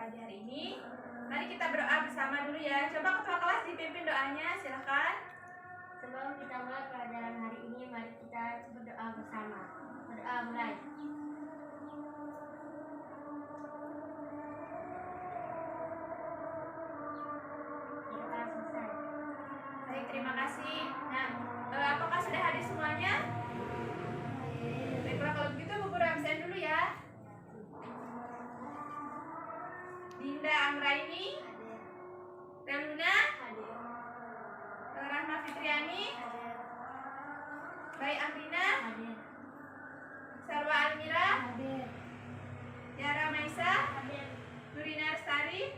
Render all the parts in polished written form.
pagi hari ini. Mari kita berdoa bersama dulu ya. Coba ketua kelas dipimpin doanya, silakan. Sebelum kita mulai pelajaran hari ini, mari kita berdoa bersama. Berdoa mulai. Kita selesai. Baik, terima kasih. Nah, apakah sudah hadir semuanya? Baiklah, kalau begitu Bu Guru absen dulu ya. Dinda Anggraini, Reluna, Rahma Fitriani, Bayi Amrina, Sarwa Almira, Yara Maisa, Nurina Restari.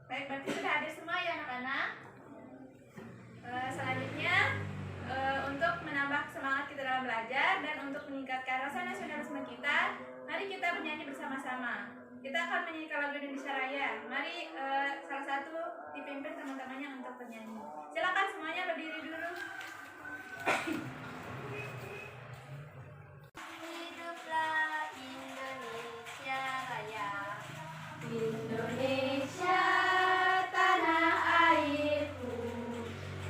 Baik, berarti sudah hadir semua ya anak-anak. Selanjutnya untuk menambah semangat kita dalam belajar dan untuk meningkatkan rasa nasionalisme kita, mari kita bernyanyi bersama-sama. Kita akan menyanyikan lagu Indonesia Raya. Mari salah satu dipimpin teman-temannya untuk bernyanyi. Silakan semuanya berdiri dulu. Hiduplah Indonesia Raya. Indonesia tanah airku,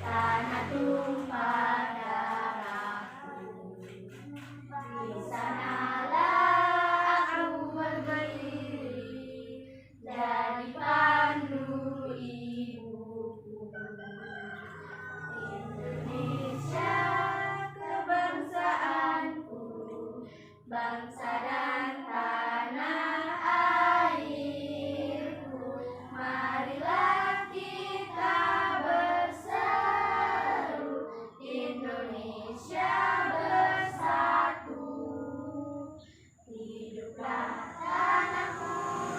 tanah tumpah darahku. Di sanalah aku berdiri dan dipandu ibuku. Indonesia kebangsaanku, bangsa dan tanah airku. Marilah kita berseru, Indonesia bersatu. Hiduplah tanahku,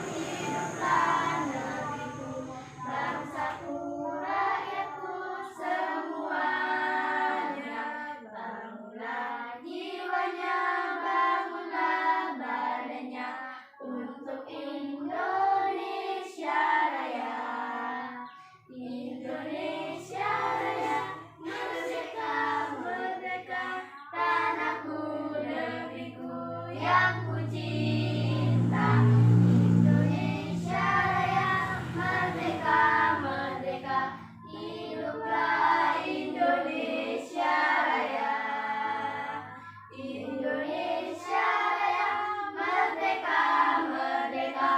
hiduplah negeriku, bangsaku, rakyatku semuanya. Bangunlah jiwanya, bangunlah badannya untuk Indonesia Raya. Indonesia Raya, merdeka, merdeka, tanahku, negeriku yang ku cinta. Indonesia Raya, merdeka, merdeka, hiduplah Indonesia Raya. Indonesia Raya, merdeka, merdeka,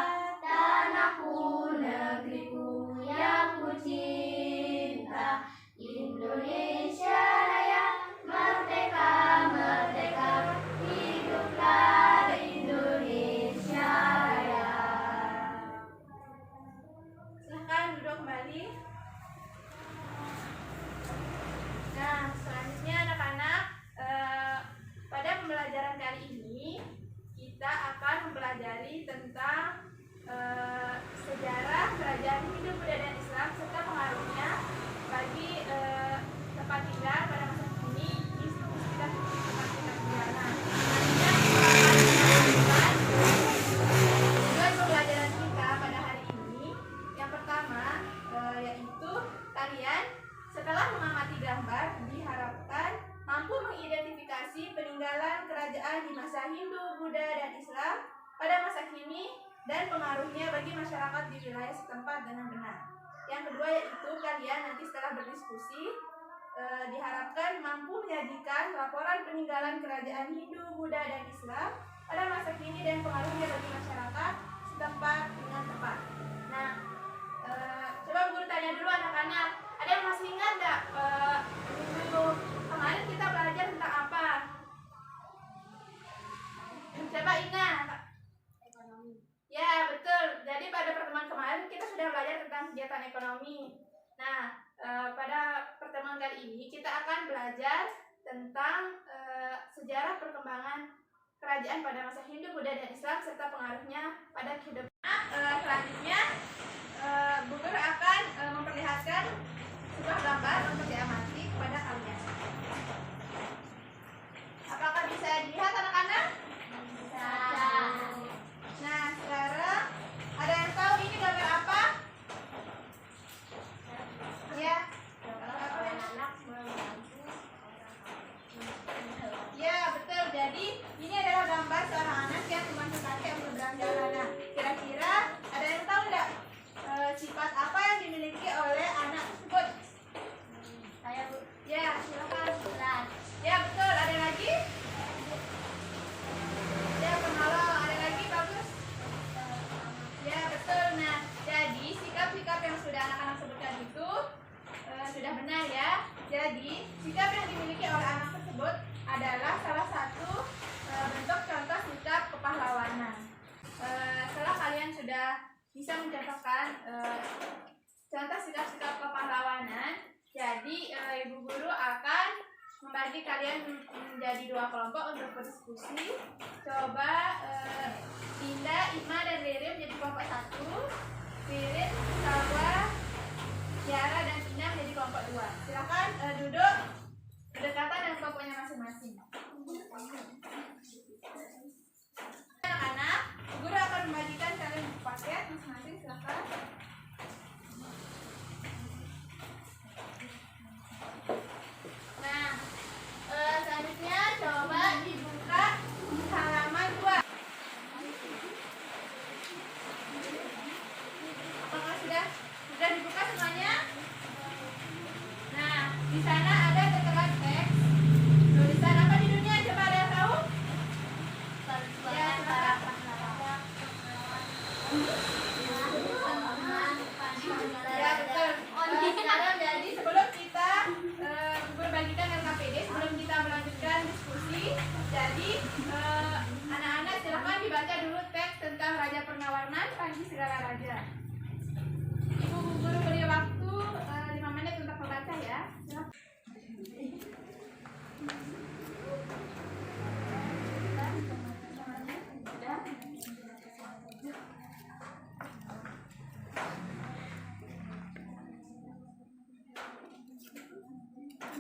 tanahku, negeriku yang ku cinta. Indonesia Raya, merdeka, merdeka, hiduplah Indonesia Raya. Silahkan duduk kembali. Nah, selanjutnya anak-anak, pada pembelajaran kali ini kita akan mempelajari tentang sejarah kerajaan Hindu, Buddha, dan Islam serta pengaruhnya bagi tempat tinggal pada masa kini di sekitar tempat tinggal kita. Tujuan pembelajaran kita pada hari ini yang pertama yaitu kalian setelah mengamati gambar diharapkan mampu mengidentifikasi peninggalan kerajaan di masa Hindu, Buddha, dan Islam pada masa kini dan pengaruhnya bagi masyarakat di wilayah setempat dengan benar. Yang kedua yaitu kalian nanti setelah berdiskusi diharapkan mampu menyajikan laporan peninggalan kerajaan Hindu, Buddha, dan Islam pada masa kini dan pengaruhnya bagi masyarakat setempat dengan tepat. Nah, coba Guru tanya dulu anak-anak, ada yang masih ingat nggak minggu kemarin kita belajar tentang apa? Coba ingat. Ekonomi. Ya, betul. Jadi pada pertemuan kemarin kita sudah belajar tentang kegiatan ekonomi. Nah, pada pertemuan kali ini kita akan belajar tentang sejarah perkembangan kerajaan pada masa Hindu, Buddha, dan Islam serta pengaruhnya pada kehidupan. Selanjutnya, Bu Guru akan memperlihatkan sebuah gambar untuk diamati kepada kalian. Apakah bisa dilihat anak-anak? Bisa. Nah, sekarang ada yang tahu ini gambar apa? Ya. Anak-anak Ya, betul. Jadi, ini adalah gambar seorang anak yang memasuk kaki untuk berjalan. Kira-kira ada yang tahu enggak sudah benar ya. Jadi, sikap yang dimiliki oleh anak tersebut adalah salah satu bentuk contoh sikap kepahlawanan. Setelah kalian sudah bisa mencontohkan contoh sikap-sikap kepahlawanan, jadi ibu guru akan membagi kalian menjadi 2 kelompok untuk berdiskusi. Coba Dinda, Ima, dan Ririn menjadi kelompok 1. Ririn, Salwa, Tiara, dan Tina menjadi kelompok 2. Silakan duduk berdekatan dengan kelompoknya masing-masing. Anak-anak, guru akan membagikan kalian buku paket masing-masing. Silakan. Nah, selanjutnya coba dibuka halaman 2. Apakah sudah dibuka semuanya? Nah, di sana ada tertera teks tulisan apa judulnya? Coba ada yang tahu? Ya, ya betul. Sekarang jadi sebelum kita berbagikan LKPD, sebelum kita melanjutkan diskusi, jadi anak-anak silakan dibaca dulu teks tentang Raja Purnawarman, Panji Segala Raja. Ibu guru beri waktu 5 menit untuk membaca ya.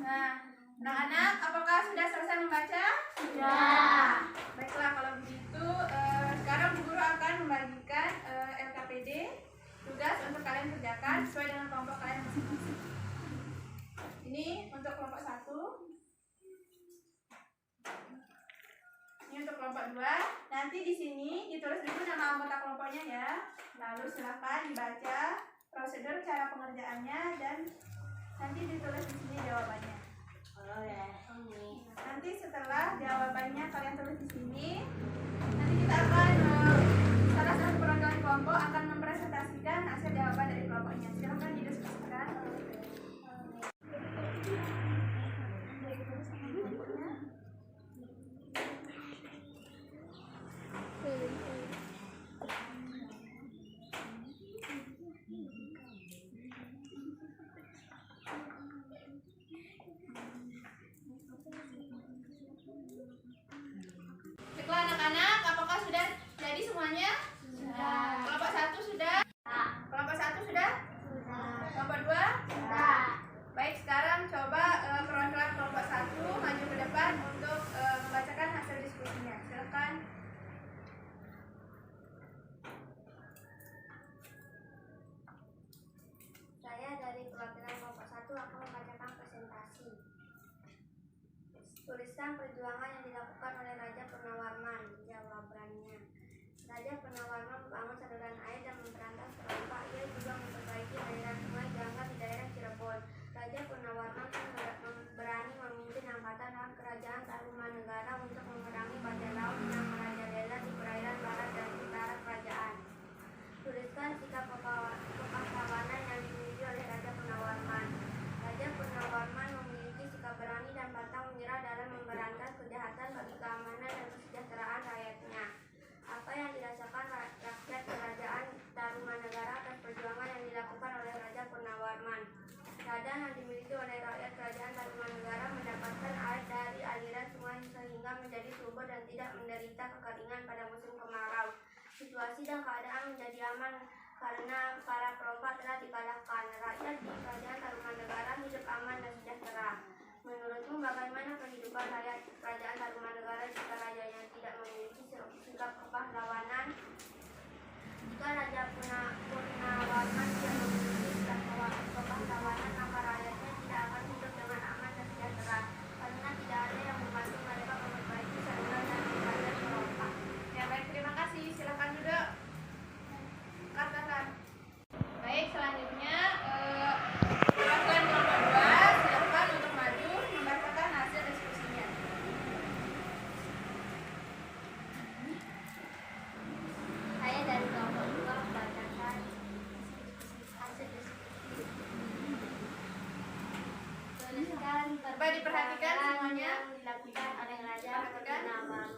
Nah, anak-anak, apakah sudah selesai membaca? Sudah. Baiklah, kalau begitu sekarang Bu Guru akan membagikan LKPD, tugas untuk kalian kerjakan sesuai dengan kelompok kalian masing-masing. Ini untuk kelompok 1. Ini untuk kelompok 2. Nanti di sini ditulis dulu nama anggota kelompoknya ya. Lalu silakan dibaca prosedur cara pengerjaannya dan nanti ditulis di sini jawabannya. Nanti setelah jawabannya kalian tulis di sini, nanti kita akan salah satu perwakilan kelompok akan mempresentasikan hasil jawaban dari kelompoknya. Silakan didiskusikan. Baiklah anak-anak, apakah sudah jadi semuanya? Sudah. Kelompok 1 sudah? Kelompok 1 sudah? Kelompok 2? Sudah. Baik, sekarang coba perwakilan kelompok 1 maju ke depan untuk membacakan hasil diskusinya. Silakan. Saya dari perwakilan kelompok 1 akan membacakan presentasi. Tuliskan perjuangan yang dilakukan oleh Raja Purnawarman. Jawabannya, Raja Purnawarman membangun saluran air dan memberantas perompak. Ia juga memperbaiki aliran sungai Gangga di daerah Cirebon. Raja Purnawarman pun berani memimpin angkatan dalam kerajaan Tarumanegara untuk memerangi bajak laut yang merajalela di perairan barat dan utara kerajaan. Tuliskan sikap kepahlawanan yang dimiliki oleh Raja Purnawarman. Raja Purnawarman memiliki sikap berani dan pantang menyerah dalam memberantas kejahatan bagi keamanan dan kesejahteraan rakyatnya. Apa yang dirasakan rakyat kerajaan Tarumanegara atas perjuangan yang dilakukan oleh Raja Purnawarman. Ladang yang dimiliki oleh rakyat kerajaan Tarumanegara mendapatkan air dari aliran sungai sehingga menjadi subur dan tidak menderita kekeringan pada musim kemarau. Situasi dan keadaan menjadi aman karena para perompak telah dikalahkan. Rakyat di kerajaan Tarumanegara hidup aman dan sejahtera. Menurutmu bagaimana kehidupan rakyat kerajaan Tarumanegara jika rajanya tidak memiliki sikap kepahlawanan? Jika Raja Purnawarman tidak memiliki sikap kepahlawanan, maka rakyatnya tidak akan hidup dengan aman dan sejahtera karena tidak ada yang membantu mereka memperbaiki saluran dan membayar perompak. Ya baik, terima kasih. Silakan duduk. Katakan. Baik, selanjutnya perwakilan kelompok 2 silakan untuk maju membacakan hasil diskusinya. Saya dari kelompok 2 membacakan Coba diperhatikan semuanya. Yang dilakukan oleh Raja Purnawarman.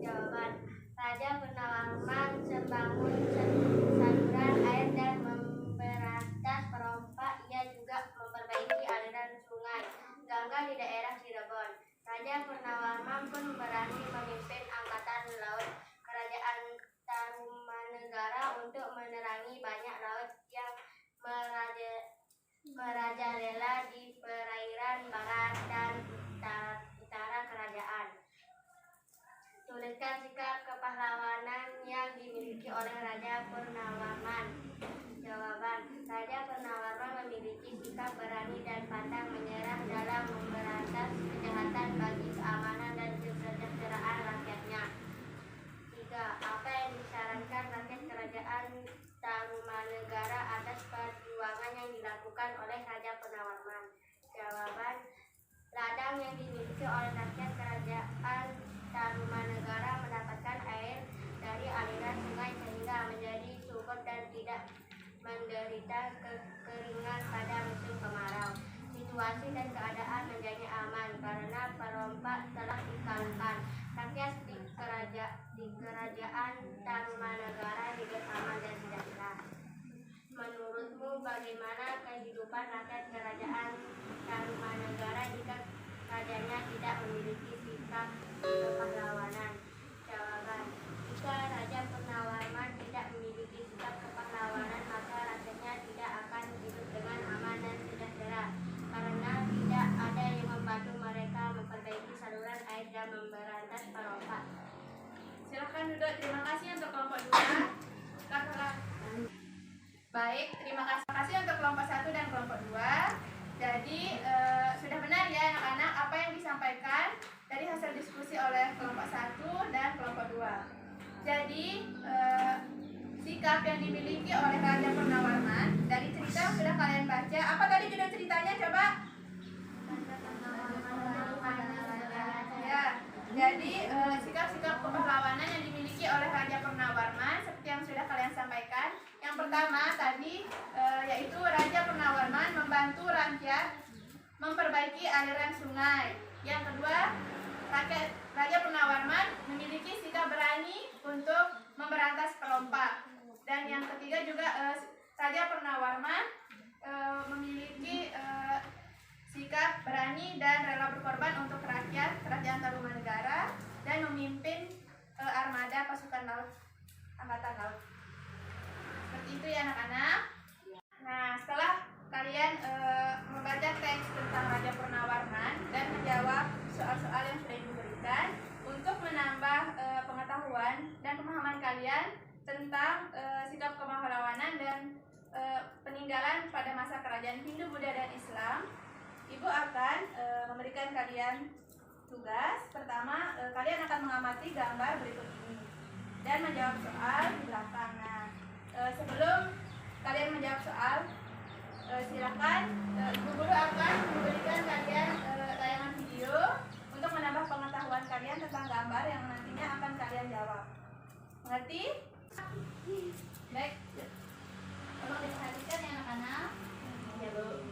Jawaban: Raja Purnawarman membangun saluran air dan memberantas perompak. Ia juga memperbaiki aliran sungai Gangga di daerah Cirebon. Raja Purnawarman pun berani memimpin angkatan laut kerajaan Tarumanegara untuk menerangi banyak laut yang merajalela di perairan barat dan utara kerajaan. Tuliskan sikap kepahlawanan yang dimiliki oleh Raja Purnawarman. Jawaban: Raja Purnawarman memiliki sikap berani dan pantang menyerah dalam memberantas kejahatan bagi keamanan dan kesejahteraan rakyatnya. 3. Apa yang disyaratkan rakyat kerajaan Tarumanegara atas perjuangan yang dilakukan oleh Raja Purnawarman? Jawaban: ladang yang dimiliki oleh rakyat kerajaan Tarumanegara mendapatkan air dari aliran sungai sehingga menjadi subur dan tidak menderita kekeringan pada musim kemarau. Situasi dan keadaan menjadi aman karena perompak telah dikalahkan. Rakyat di kerajaan Tarumanegara hidup aman dan sejahtera. Menurutmu bagaimana kehidupan rakyat kerajaan Tarumanegara jika rajanya tidak memiliki sikap kepahlawanan? Jawaban: jika Raja Purnawarman tidak memiliki sikap kepahlawanan, maka rakyatnya tidak akan hidup dengan aman dan sejahtera karena tidak ada yang membantu mereka memperbaiki saluran air dan memberantas perompak. Silahkan duduk. Terima kasih untuk kelompok 2. Baik, terima kasih untuk kelompok 1 dan kelompok 2. Jadi sudah benar ya anak-anak apa yang disampaikan dari hasil diskusi oleh kelompok 1 dan kelompok 2. Jadi sikap yang dimiliki oleh Raja Purnawarman dari cerita yang sudah kalian baca. Apa tadi judul ceritanya coba? Ya, jadi sikap-sikap kepahlawanan yang dimiliki oleh Raja Purnawarman seperti yang sudah kalian sampaikan. Yang pertama tadi yaitu Raja Purnawarman membantu rakyat memperbaiki aliran sungai. Yang kedua, Raja Purnawarman memiliki sikap berani untuk memberantas perompak. Dan yang ketiga juga Raja Purnawarman memiliki sikap berani dan rela berkorban untuk rakyat kerajaan Tarumanegara dan memimpin armada pasukan laut angkatan laut. Seperti itu ya anak-anak. Nah, setelah kalian membaca teks tentang Raja Purnawarman dan menjawab soal-soal yang sudah diberikan untuk menambah pengetahuan dan pemahaman kalian tentang sikap kepahlawanan dan peninggalan pada masa kerajaan Hindu, Buddha, dan Islam, Ibu akan memberikan kalian tugas. Pertama, kalian akan mengamati gambar berikut ini dan menjawab soal di belakang. Nah, sebelum kalian menjawab soal, silakan Ibu Guru akan memberikan kalian tayangan video untuk menambah pengetahuan kalian tentang gambar yang nantinya akan kalian jawab. Mengerti? Baik. Tolong diperhatikan ya anak-anak. Ya, Bu.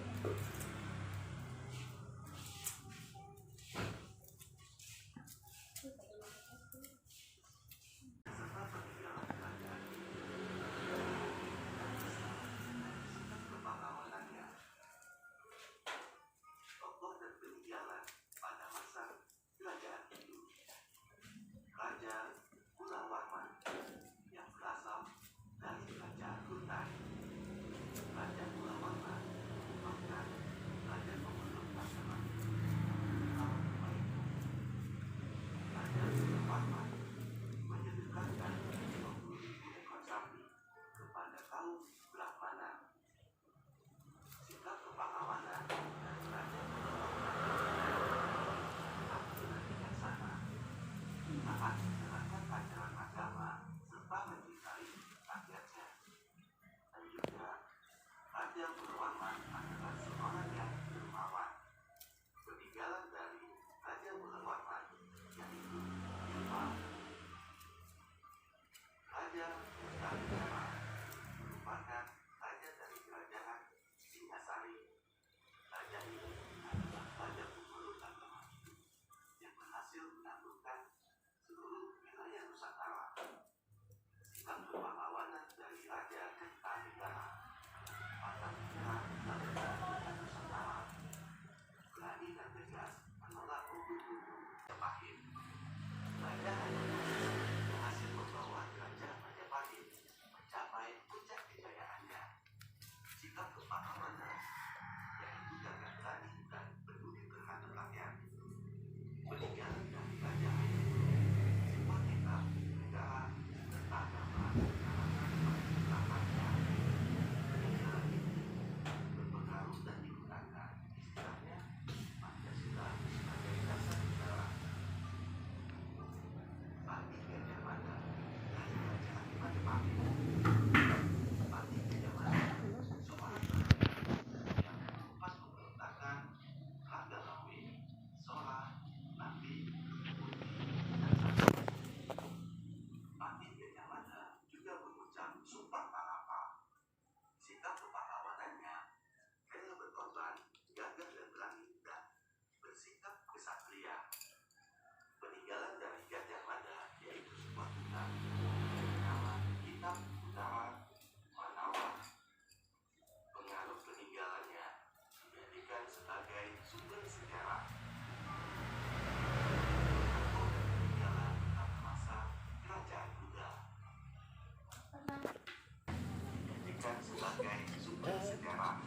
bersejarah.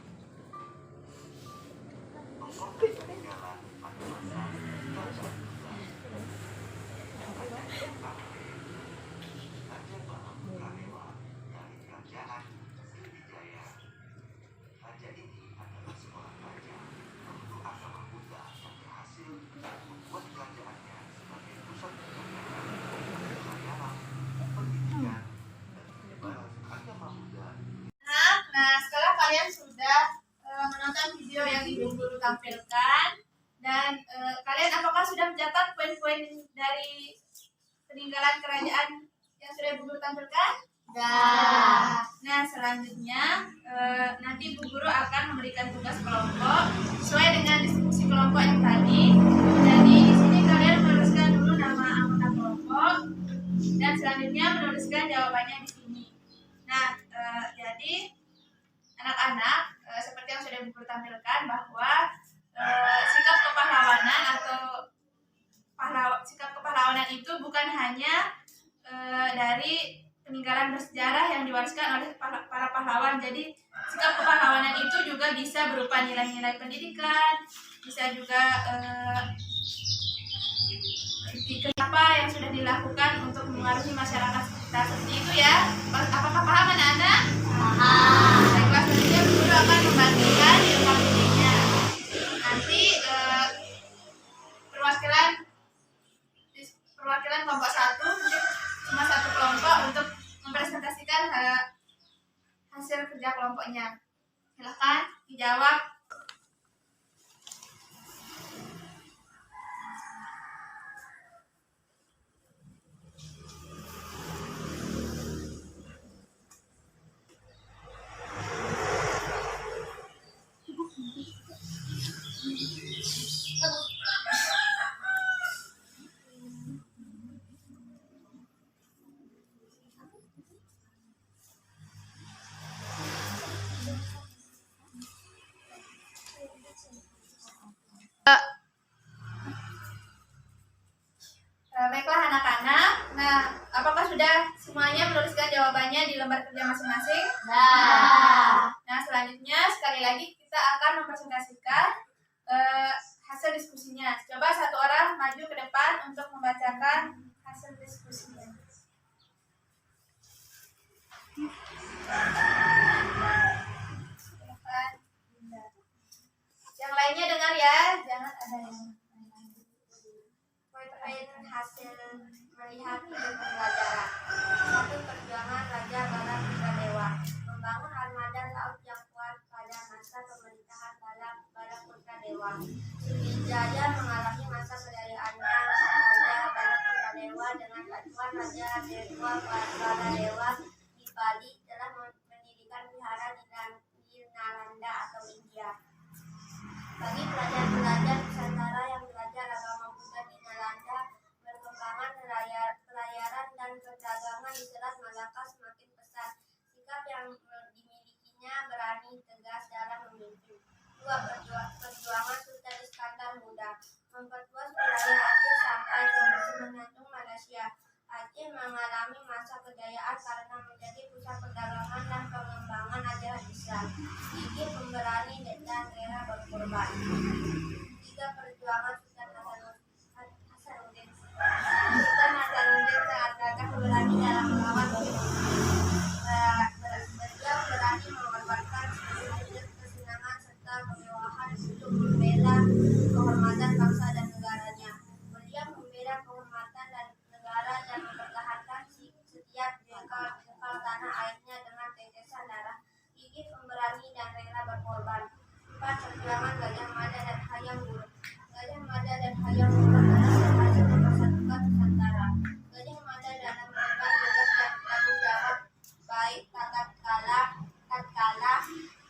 Tokoh dan peninggalan pada masa Raja Balam Pradewa dari Kerajaan Sriwijaya. Raja ini adalah seorang raja pemeluk agama Buddha yang berhasil membuat kerajaannya sebagai pusat perdagangan, pelayaran, pendidikan, dan penyebaran agama Buddha. Nah, sekarang kalian sudah menonton video yang Ibu Guru tampilkan, dan kalian apakah sudah mencatat poin-poin dari peninggalan kerajaan yang sudah Ibu Guru tampilkan? Nah, selanjutnya nanti Ibu Guru akan memberikan tugas kelompok sesuai dengan diskusi kelompok yang tadi. Jadi di sini kalian menuliskan dulu nama anggota kelompok dan selanjutnya menuliskan jawabannya di sini. Nah, jadi anak-anak seperti yang sudah Ibu Guru tampilkan bahwa sikap kepahlawanan atau sikap kepahlawanan itu bukan hanya dari peninggalan bersejarah yang diwariskan oleh para pahlawan. Jadi sikap kepahlawanan itu juga bisa berupa nilai-nilai pendidikan, bisa juga apa yang sudah dilakukan untuk mengaruhi masyarakat sekitar, seperti itu ya. Apakah paham anak-anak? Baiklah, selanjutnya Guru akan membagikan ilmu videonya. Nanti perwakilan kelompok 1 mungkin cuma satu kelompok untuk mempresentasikan hasil kerja kelompoknya. Silakan dijawab. Baiklah anak-anak, nah apakah sudah semuanya menuliskan jawabannya di lembar kerja masing-masing? Nah, selanjutnya sekali lagi kita akan mempresentasikan hasil diskusinya. Coba satu orang maju ke depan untuk membacakan hasil diskusinya. Silakan. Yang lainnya dengar ya, jangan ada yang Poin hasil melihat hidup pembelajaran. 1. Perjuangan Raja Balam Pradewa membangun armada laut yang kuat pada masa pemerintahan Balam Pradewa. Sriwijaya mengalami masa kejayaannya Raja Balam Pradewa dengan bantuan Raja Dewa Baladewa di Bali telah mendirikan wihara di Nalanda atau India. Bagi pelajar-pelajar Nusantara yang belajar agama Buddha di Nalanda, perkembangan pelayaran dan perdagangan di Selat Malaka semakin pesat. Sikap yang dimilikinya berani, tegas dalam memimpin. 2. Perjuangan Sultan Iskandar Muda memperluas wilayah Aceh sampai ke semenanjung Malaysia. Aceh mengalami masa kejayaan karena menjadi pusat perdagangan dan pengembangan ajaran Islam. Gigih, pemberani, dan rela berkorban. 3. Perjuangan Sultan Hasanuddin. Sultan Hasanuddin sangat gagah berani dalam melawan beliau berani mengorbankan seluruh kesenangan serta kemewahan untuk membela kehormatan bangsa dan negaranya. Beliau membela kehormatan dan negara dan mempertahankan setiap jengkal tanah airnya dengan tetesan darah. Gigih, pemberani, dan rela berkorban. 4. Perjuangan Gajah Mada dan Hayam Wuruk. Gajah Mada dan Hayam Wuruk adalah berhasil mempersatukan Nusantara. Gajah Mada dalam mengemban tugas dan tanggung jawab baik tatkala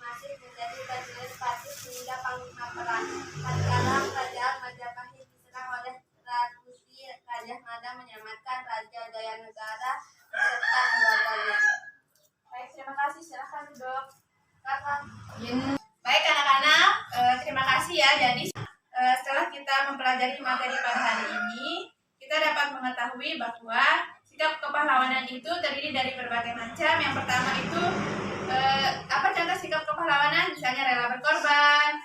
masih menjadi prajurit Patih hingga panglima perang. Tatkala Kerajaan Majapahit diserang oleh Ratusi, Gajah Mada menyelamatkan Raja Jayanegara beserta keluarganya. Baik, terima kasih. Silakan duduk. Baik anak-anak, terima kasih ya. Jadi setelah kita mempelajari materi pada hari ini, kita dapat mengetahui bahwa sikap kepahlawanan itu terdiri dari berbagai macam. Yang pertama itu apa contoh sikap kepahlawanan? kepahlawanan, misalnya rela berkorban,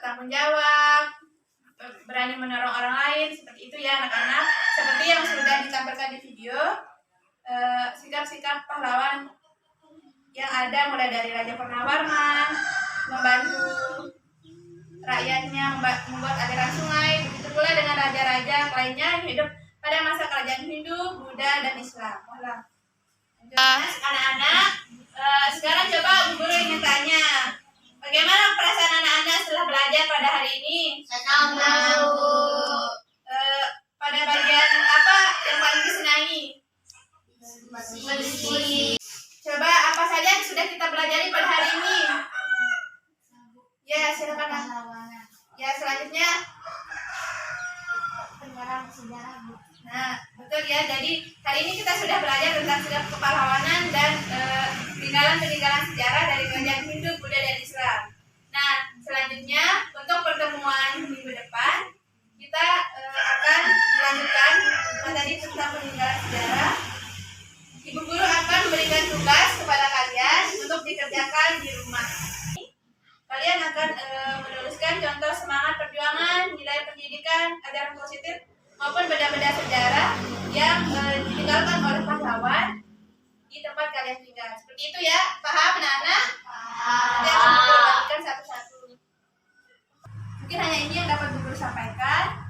tanggung jawab, berani menolong orang lain, seperti itu ya anak-anak. Seperti yang sudah ditampilkan di video, sikap-sikap pahlawan yang ada mulai dari Raja Purnawarman, membantu rakyatnya membuat aliran sungai, begitu pula dengan raja-raja lainnya yang hidup pada masa kerajaan Hindu, Buddha, dan Islam. Anak-anak, sekarang coba Bu Guru ingin tanya, bagaimana perasaan anak-anak setelah belajar pada hari ini? Senang. Pada bagian apa yang paling disenangi? Coba apa saja yang sudah kita pelajari pada hari ini? Ya, silakan. Ya, selanjutnya. Nah, betul ya. Jadi hari ini kita sudah belajar tentang sikap kepahlawanan dan peninggalan-peninggalan sejarah dari kerajaan Hindu, Buddha, dan Islam. Nah, selanjutnya untuk pertemuan minggu depan kita akan melanjutkan materi tentang peninggalan sejarah. Ibu guru akan memberikan tugas kepada kalian untuk dikerjakan di rumah. Kalian akan menuliskan contoh semangat perjuangan, nilai pendidikan, ajaran positif, maupun benda-benda sejarah yang ditinggalkan oleh pahlawan di tempat kalian tinggal. Seperti itu ya, paham anak-anak? Nanti akan dibagikan satu-satu. Mungkin hanya ini yang dapat Bu Guru sampaikan.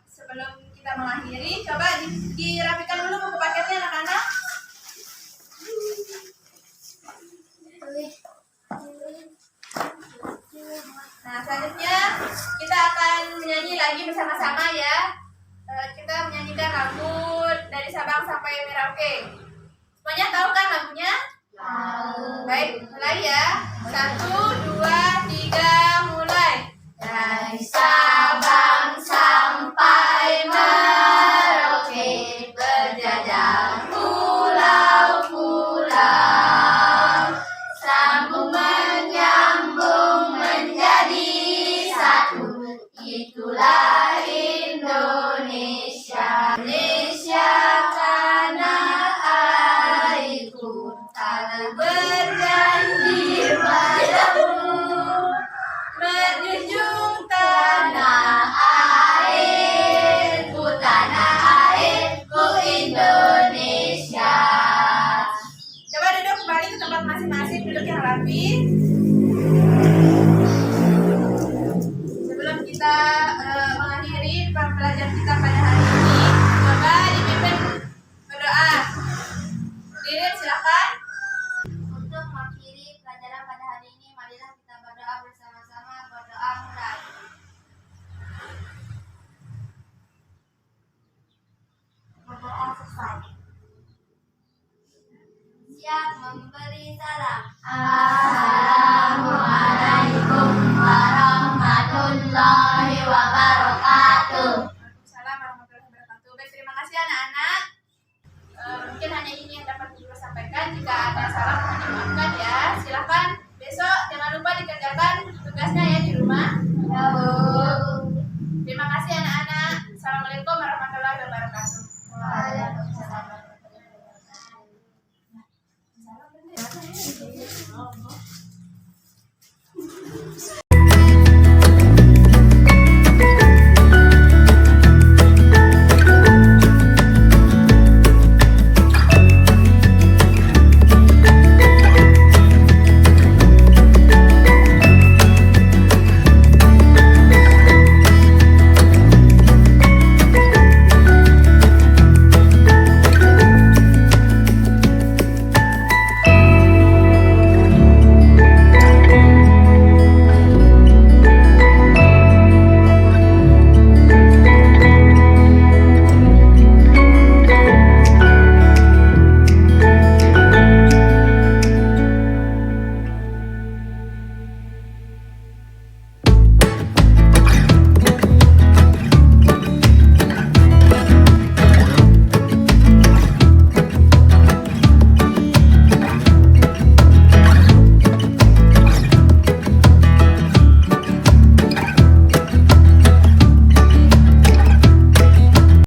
Sebelum kita mengakhiri, coba dirapikan dulu buku paketnya anak-anak. Nah, selanjutnya kita akan menyanyi lagi bersama-sama ya. Kita menyanyikan lagu dari Sabang sampai Merauke. Semuanya tahu kan lagunya? Tahu. Baik, mulai ya. 1, 2, 3, mulai. Dari Sabang sampai Merauke, berjajah pulau-pulau, sambung menyambung menjadi satu, itulah Indonesia. Indonesia tanah airku, tanah berjanji padamu, menjunjung tanah airku, tanah airku Indonesia. Coba duduk kembali ke tempat masing-masing, duduk yang rapi. Sebelum kita mengakhiri pembelajaran kita pada hari ini, coba dipimpin berdoa. Dirin, silakan. Untuk mengakhiri pelajaran pada hari ini, marilah kita berdoa bersama-sama. Berdoa mulai. Berdoa selesai. Siap memberi salam. Assalamualaikum warahmatullahi wabarakatuh. Waalaikumsalam warahmatullahi wabarakatuh. Baik, terima kasih anak-anak. Mungkin hanya ini yang dapat Bu Guru sampaikan. Jika ada salah, mohon dimaafkan ya. Silakan besok jangan lupa dikerjakan tugasnya ya di rumah. Ya, Bu. Terima kasih anak-anak. Assalamualaikum warahmatullahi wabarakatuh. Waalaikumsalam warahmatullahi wabarakatuh.